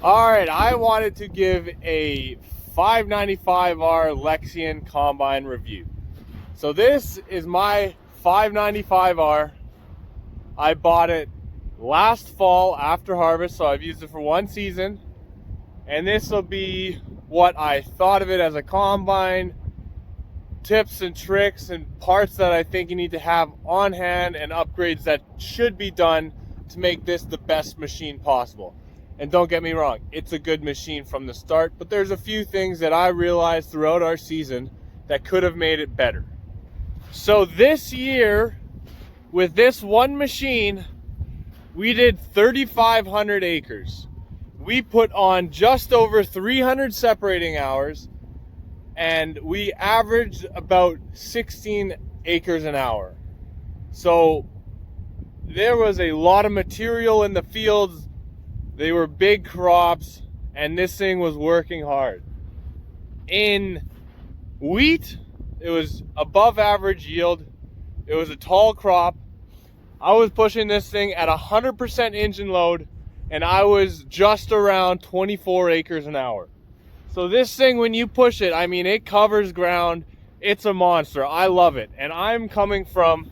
All right, I wanted to give a 595R Lexion Combine review. So this is my 595R. I bought it last fall after harvest, so I've used it for one season. And this will be what I thought of it as a combine, tips and tricks and parts that I think you need to have on hand and upgrades that should be done to make this the best machine possible. And don't get me wrong, it's a good machine from the start, but there's a few things that I realized throughout our season that could have made it better. So this year, with this one machine, we did 3,500 acres. We put on just over 300 separating hours, and we averaged about 16 acres an hour. So there was a lot of material in the fields. They were big crops, and this thing was working hard. In wheat, it was above average yield. It was a tall crop. I was pushing this thing at 100% engine load, and I was just around 24 acres an hour. So this thing, when you push it, I mean, it covers ground. It's a monster. I love it. And I'm coming from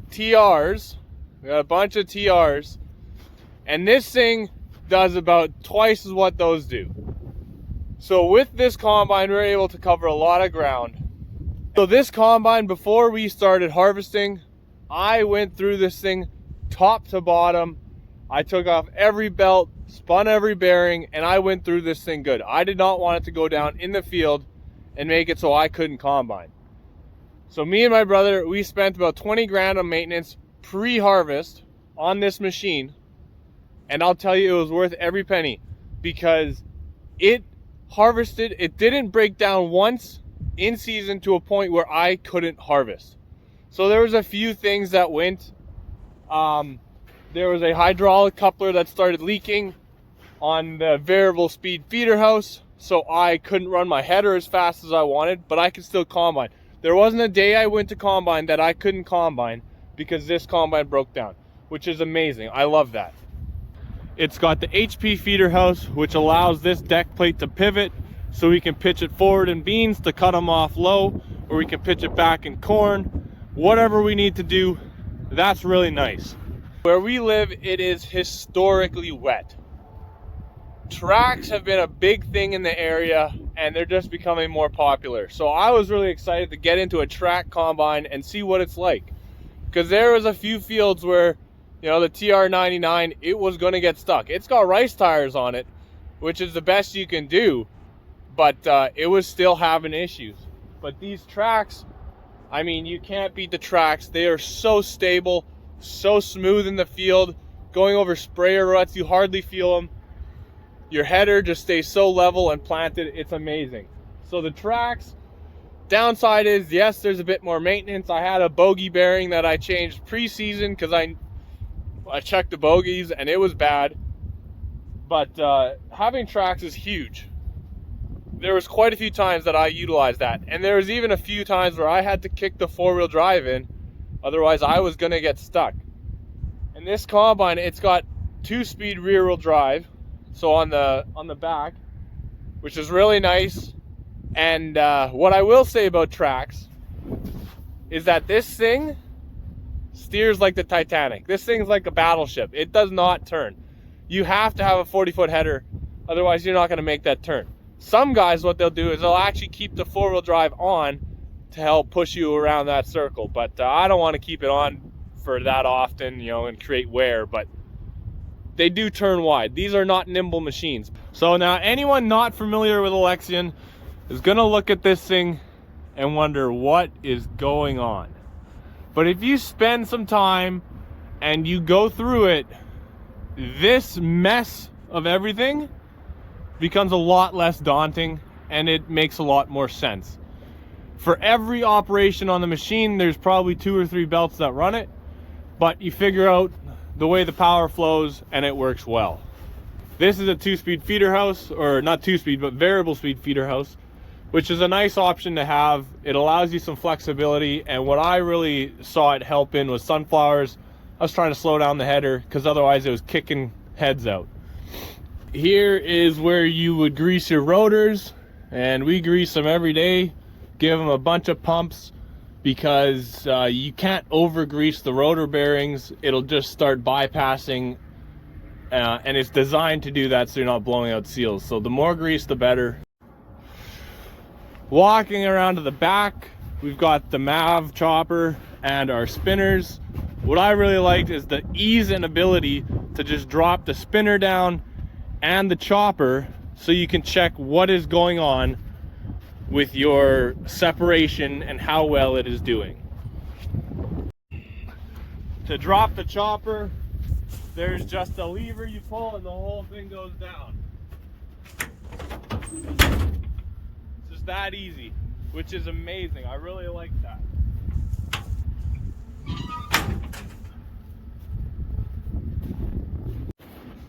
TRs. We got a bunch of TRs. And this thing does about twice as what those do. So with this combine, we're able to cover a lot of ground. So this combine, before we started harvesting, I went through this thing top to bottom. I took off every belt, spun every bearing, and I went through this thing good. I did not want it to go down in the field and make it so I couldn't combine. So me and my brother, we spent about 20 grand on maintenance pre-harvest on this machine. And I'll tell you, it was worth every penny, because it harvested, it didn't break down once in season to a point where I couldn't harvest. So there was a few things that went. There was a hydraulic coupler that started leaking on the variable speed feeder house, so I couldn't run my header as fast as I wanted, but I could still combine. There wasn't a day I went to combine that I couldn't combine because this combine broke down, which is amazing. I love that. It's got the HP feeder house, which allows this deck plate to pivot so we can pitch it forward in beans to cut them off low, or we can pitch it back in corn. Whatever we need to do, that's really nice. Where we live, it is historically wet. Tracks have been a big thing in the area, and they're just becoming more popular. So I was really excited to get into a track combine and see what it's like. Because there was a few fields where, you know, the TR99, it was going to get stuck. It's got rice tires on it, which is the best you can do, but it was still having issues. But these tracks, I mean, you can't beat the tracks. They are so stable, so smooth in the field. Going over sprayer ruts, you hardly feel them. Your header just stays so level and planted. It's amazing. So the tracks, downside is, yes, there's a bit more maintenance. I had a bogey bearing that I changed pre-season because I checked the bogeys and it was bad. But having tracks is huge. There was quite a few times that I utilized that, and there was even a few times where I had to kick the four-wheel drive in, otherwise I was gonna get stuck. And this combine, it's got 2-speed rear-wheel drive, so on the back, which is really nice. And what I will say about tracks is that this thing steers like the Titanic. This thing's like a battleship. It does not turn. You have to have a 40-foot header, otherwise you're not going to make that turn. Some guys, what they'll do is they'll actually keep the four-wheel drive on to help push you around that circle, but I don't want to keep it on for that often, you know, and create wear. But they do turn wide. These are not nimble machines. So now anyone not familiar with a Lexion is going to look at this thing and wonder what is going on. But if you spend some time and you go through it, this mess of everything becomes a lot less daunting, and it makes a lot more sense. For every operation on the machine, there's probably 2 or 3 belts that run it, but you figure out the way the power flows and it works well. This is a 2-speed feeder house, or not 2-speed, but variable speed feeder house, which is a nice option to have. It allows you some flexibility, and what I really saw it help in was sunflowers. I was trying to slow down the header because otherwise it was kicking heads out. here is where you would grease your rotors, and we grease them every day, give them a bunch of pumps, because you can't over grease the rotor bearings. It'll just start bypassing, and it's designed to do that so you're not blowing out seals. So the more grease the better. Walking around to the back, we've got the MAV chopper and our spinners. What I really liked is the ease and ability to just drop the spinner down and the chopper so you can check what is going on with your separation and how well it is doing. To drop the chopper, there's just a lever you pull and the whole thing goes down. It's just that easy, which is amazing. I really like that.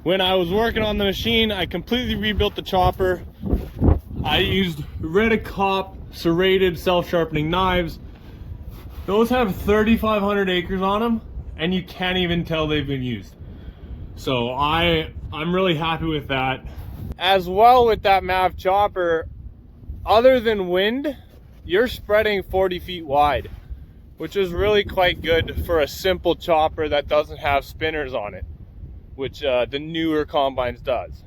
When I was working on the machine, I completely rebuilt the chopper. I used Redicop serrated self-sharpening knives. Those have 3,500 acres on them, and you can't even tell they've been used. So I'm really happy with that. As well, with that MAV chopper, other than wind, you're spreading 40 feet wide, which is really quite good for a simple chopper that doesn't have spinners on it, which the newer combines does.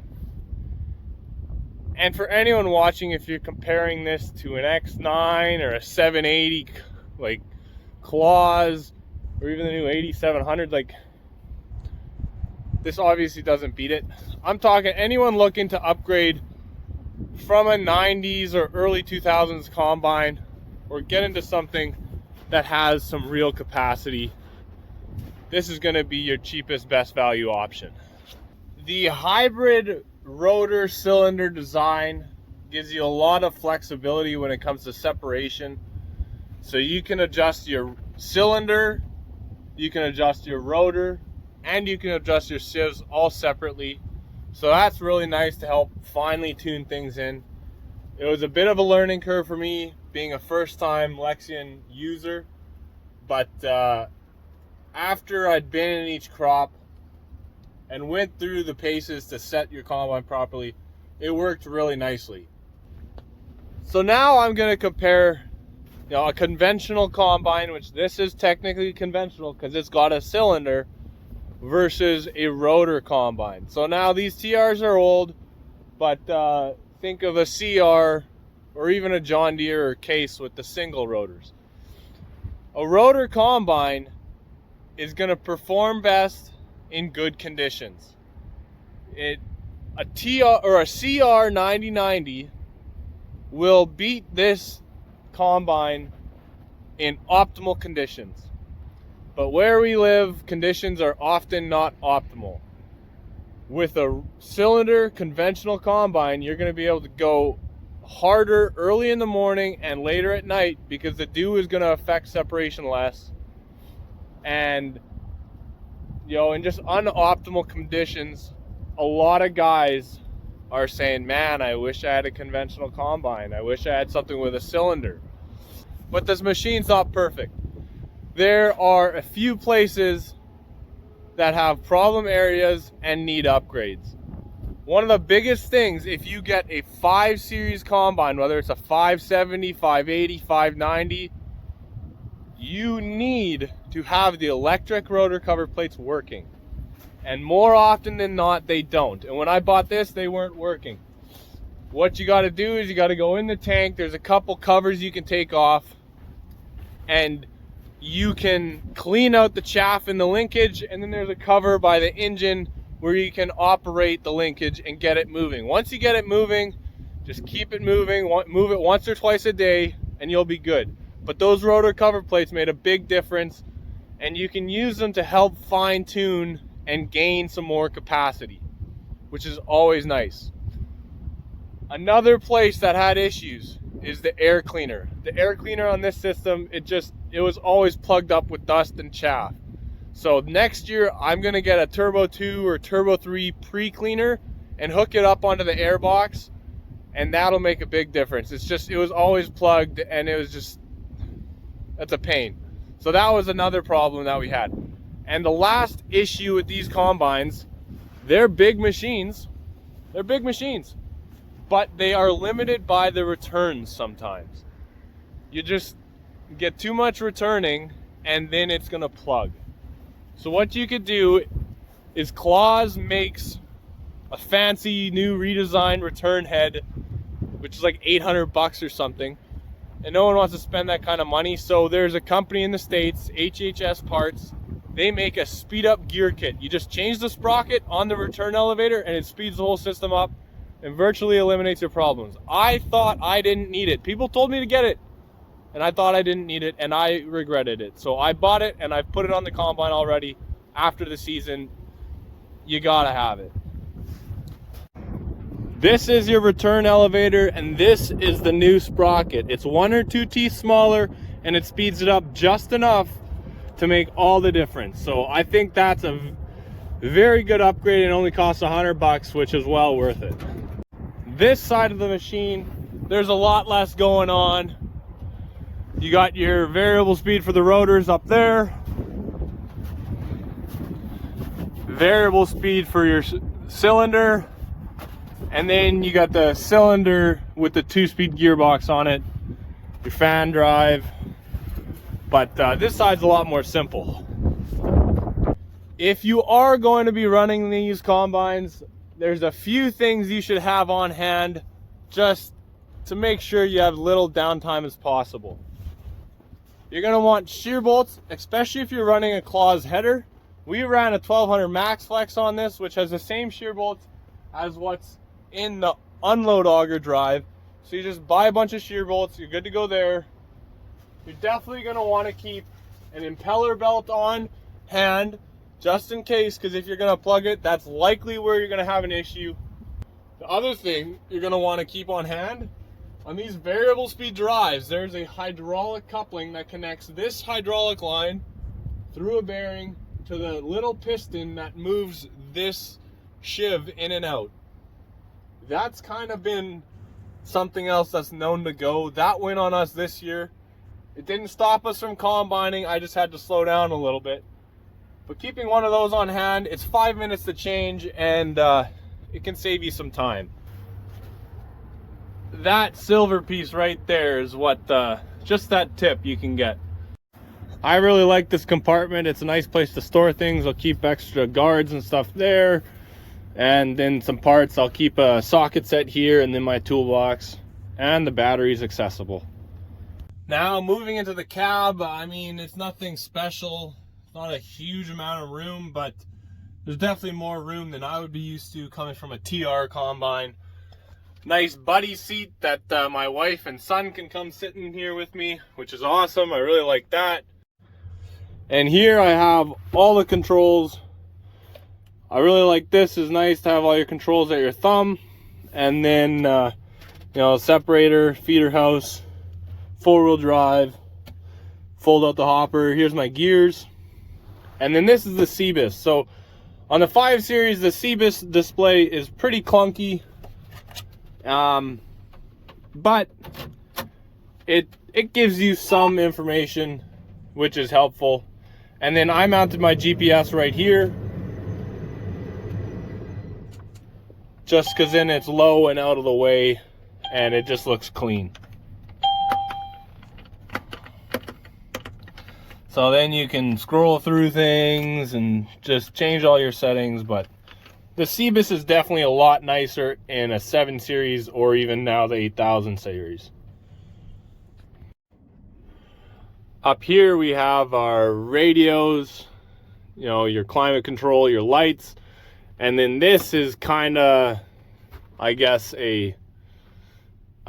And for anyone watching, if you're comparing this to an X9 or a 780 like claws, or even the new 8700, like, this obviously doesn't beat it. I'm talking anyone looking to upgrade from a 90s or early 2000s combine, or get into something that has some real capacity, this is going to be your cheapest, best value option. The hybrid rotor cylinder design gives you a lot of flexibility when it comes to separation. So you can adjust your cylinder, you can adjust your rotor, and you can adjust your sieves all separately. So that's really nice to help finely tune things in. It was a bit of a learning curve for me, being a first-time Lexion user, but after I'd been in each crop and went through the paces to set your combine properly, it worked really nicely. So now I'm going to compare, a conventional combine, which this is technically conventional because it's got a cylinder, versus a rotor combine. So now these TRs are old, but think of a CR or even a John Deere or Case with the single rotors. A rotor combine is going to perform best in good conditions. A TR or a CR 9090 will beat this combine in optimal conditions. But where we live, conditions are often not optimal. With a cylinder conventional combine, you're going to be able to go harder early in the morning and later at night, because the dew is going to affect separation less. And in just unoptimal conditions, a lot of guys are saying, man, I wish I had a conventional combine. I wish I had something with a cylinder. But this machine's not perfect. There are a few places that have problem areas and need upgrades. One of the biggest things, if you get a 5 series combine, whether it's a 570, 580, 590, you need to have the electric rotor cover plates working. And more often than not, they don't. And when I bought this, they weren't working. What you got to do is you got to go in the tank. There's a couple covers you can take off, and you can clean out the chaff in the linkage, and then there's a cover by the engine where you can operate the linkage and get it moving. Once you get it moving, just keep it moving, move it once or twice a day, and you'll be good. But those rotor cover plates made a big difference, and you can use them to help fine tune and gain some more capacity, which is always nice. Another place that had issues is the air cleaner. The air cleaner on this system, it was always plugged up with dust and chaff. So next year, I'm gonna get a Turbo 2 or Turbo 3 pre-cleaner and hook it up onto the air box, and that'll make a big difference. It was always plugged, and that's a pain. So that was another problem that we had. And the last issue with these combines, they're big machines, They're big machines, but they are limited by the returns sometimes. You just get too much returning and then it's gonna plug. So what you could do is Claus makes a fancy new redesigned return head, which is like 800 bucks or something, and no one wants to spend that kind of money. So there's a company in the States, HHS Parts, they make a speed up gear kit. You just change the sprocket on the return elevator and it speeds the whole system up and virtually eliminates your problems. I thought I didn't need it. People told me to get it and I thought I didn't need it and I regretted it. So I bought it and I've put it on the combine already after the season. You gotta have it. This is your return elevator and this is the new sprocket. It's 1 or 2 teeth smaller and it speeds it up just enough to make all the difference. So I think that's a very good upgrade and only costs 100 bucks, which is well worth it. This side of the machine, there's a lot less going on. You got your variable speed for the rotors up there, variable speed for your cylinder, and then you got the cylinder with the 2-speed gearbox on it, your fan drive. But this side's a lot more simple. If you are going to be running these combines, there's a few things you should have on hand just to make sure you have little downtime as possible. You're going to want shear bolts, especially if you're running a Claus header. We ran a 1200 Max Flex on this, which has the same shear bolts as what's in the unload auger drive. So you just buy a bunch of shear bolts, you're good to go there. You're definitely going to want to keep an impeller belt on hand just in case, because if you're going to plug it, that's likely where you're going to have an issue. The other thing you're going to want to keep on hand, on these variable speed drives, there's a hydraulic coupling that connects this hydraulic line through a bearing to the little piston that moves this shiv in and out. That's kind of been something else that's known to go. That went on us this year. It didn't stop us from combining, I just had to slow down a little bit. But keeping one of those on hand, it's 5 minutes to change and it can save you some time. That silver piece right there is what, just that tip you can get. I really like this compartment. It's a nice place to store things. I'll keep extra guards and stuff there. And then some parts, I'll keep a socket set here and then my toolbox. And the battery's accessible. Now moving into the cab, I mean, it's nothing special. It's not a huge amount of room, but there's definitely more room than I would be used to coming from a TR combine. Nice buddy seat that my wife and son can come sit in here with me, which is awesome. I really like that. And here I have all the controls. I really like this. It's nice to have all your controls at your thumb. And then, you know, separator, feeder house, 4-wheel drive, fold out the hopper. Here's my gears. And then this is the CBIS. So on the 5 Series, the CBIS display is pretty clunky. But it gives you some information, which is helpful. And then I mounted my GPS right here, just because then it's low and out of the way and it just looks clean. So then you can scroll through things and just change all your settings. But the CBIS is definitely a lot nicer in a 7 Series or even now the 8000 series. Up here we have our radios, you know, your climate control, your lights. And then this is kind of, I guess, a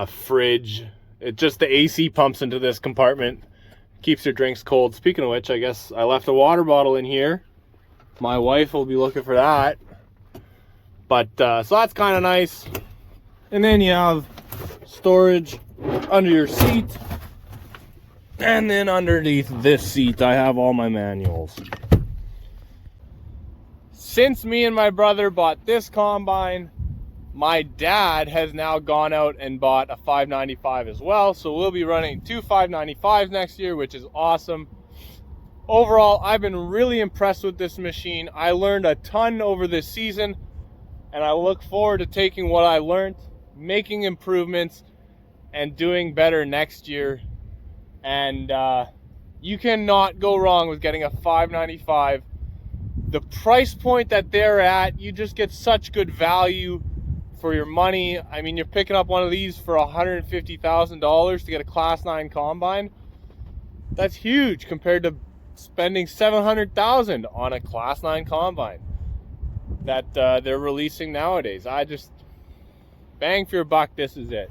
fridge. It just, the AC pumps into this compartment, keeps your drinks cold. Speaking of which, I guess I left a water bottle in here. My wife will be looking for that. But so that's kind of nice. And then you have storage under your seat. And then underneath this seat, I have all my manuals. Since me and my brother bought this combine, my dad has now gone out and bought a 595 as well. So we'll be running 2 595s next year, which is awesome. Overall, I've been really impressed with this machine. I learned a ton over this season. And I look forward to taking what I learned, making improvements, and doing better next year. And you cannot go wrong with getting a $595. The price point that they're at, you just get such good value for your money. I mean, you're picking up one of these for $150,000 to get a Class 9 combine. That's huge compared to spending $700,000 on a Class 9 combine that they're releasing nowadays. I just, bang for your buck, this is it.